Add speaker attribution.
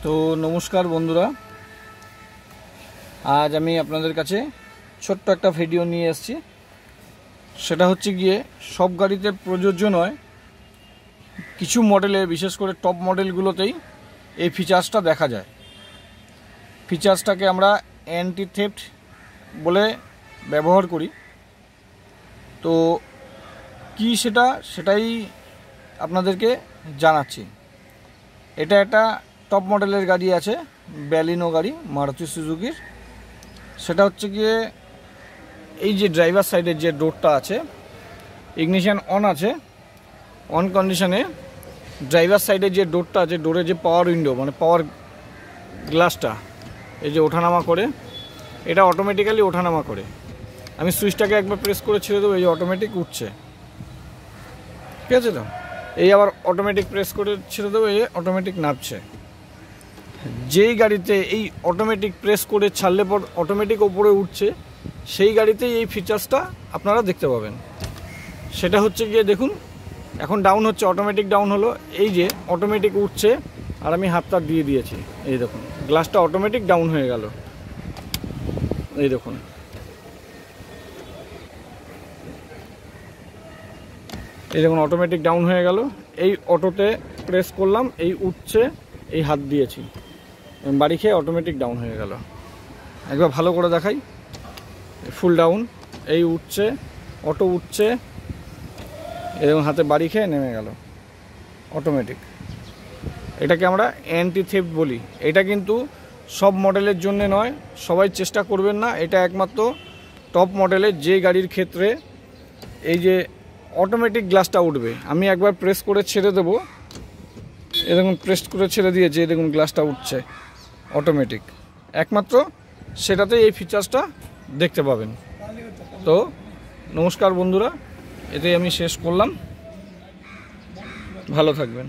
Speaker 1: তো নমস্কার বন্ধুরা, আজ আমি আপনাদের কাছে ছোট্ট একটা ভিডিও নিয়ে এসেছি। সেটা হচ্ছে গিয়ে সব গাড়িতে প্রযোজ্য নয়, কিছু মডেলে বিশেষ করে টপ মডেলগুলোতেই এই ফিচার্সটা দেখা যায়। ফিচার্সটাকে আমরা অ্যান্টি থেফট বলে ব্যবহার করি। তো কি সেটাই আপনাদেরকে জানাচ্ছি। এটা একটা টপ মডেলের গাড়ি আছে, ব্যালিনো গাড়ি মারুতি সুজুকির। সেটা হচ্ছে গিয়ে এই যে ড্রাইভার সাইডের যে ডোরটা আছে, ইগনিশন অন আছে, অন কন্ডিশনে ড্রাইভার সাইডের যে ডোরটা আছে, ডোরে যে পাওয়ার উইন্ডো মানে পাওয়ার গ্লাসটা এই যে ওঠানামা করে, এটা অটোমেটিক্যালি ওঠানামা করে। আমি সুইচটাকে একবার প্রেস করে ছেড়ে দেবো, এই যে অটোমেটিক উঠছে, ঠিক আছে। তো এই আবার অটোমেটিক প্রেস করে ছেড়ে দেবো, এই অটোমেটিক নামছে। যেই গাড়িতে এই অটোমেটিক প্রেস করে ছাড়লে পর অটোমেটিক ওপরে উঠছে, সেই গাড়িতেই এই ফিচার্সটা আপনারা দেখতে পাবেন। সেটা হচ্ছে গিয়ে দেখুন, এখন ডাউন হচ্ছে, অটোমেটিক ডাউন হলো, এই যে অটোমেটিক উঠছে, আর আমি হাতটা দিয়ে দিয়েছি, এই দেখুন গ্লাসটা অটোমেটিক ডাউন হয়ে গেল। এই দেখুন, এই দেখুন অটোমেটিক ডাউন হয়ে গেল। এই অটোতে প্রেস করলাম, এই উঠছে, এই হাত দিয়েছি, বাড়ি খেয়ে অটোমেটিক ডাউন হয়ে গেল। একবার ভালো করে দেখাই, ফুল ডাউন, এই উঠছে, অটো উঠছে, এবং হাতে বাড়ি খেয়ে নেমে গেল অটোমেটিক। এটাকে আমরা অ্যান্টি থেফট বলি। এটা কিন্তু সব মডেলের জন্য নয়, সবাই চেষ্টা করবেন না। এটা একমাত্র টপ মডেলের যে গাড়ির ক্ষেত্রে এই যে অটোমেটিক গ্লাসটা উঠবে। আমি একবার প্রেস করে ছেড়ে দেবো, এ দেখুন প্রেস করে ছেড়ে দিয়েছে, এই দেখুন গ্লাসটা উঠছে অটোমেটিক। একমাত্র সেটাতেই এই ফিচার্সটা দেখতে পাবেন। তো নমস্কার বন্ধুরা, এটাই আমি শেষ করলাম। ভালো থাকবেন।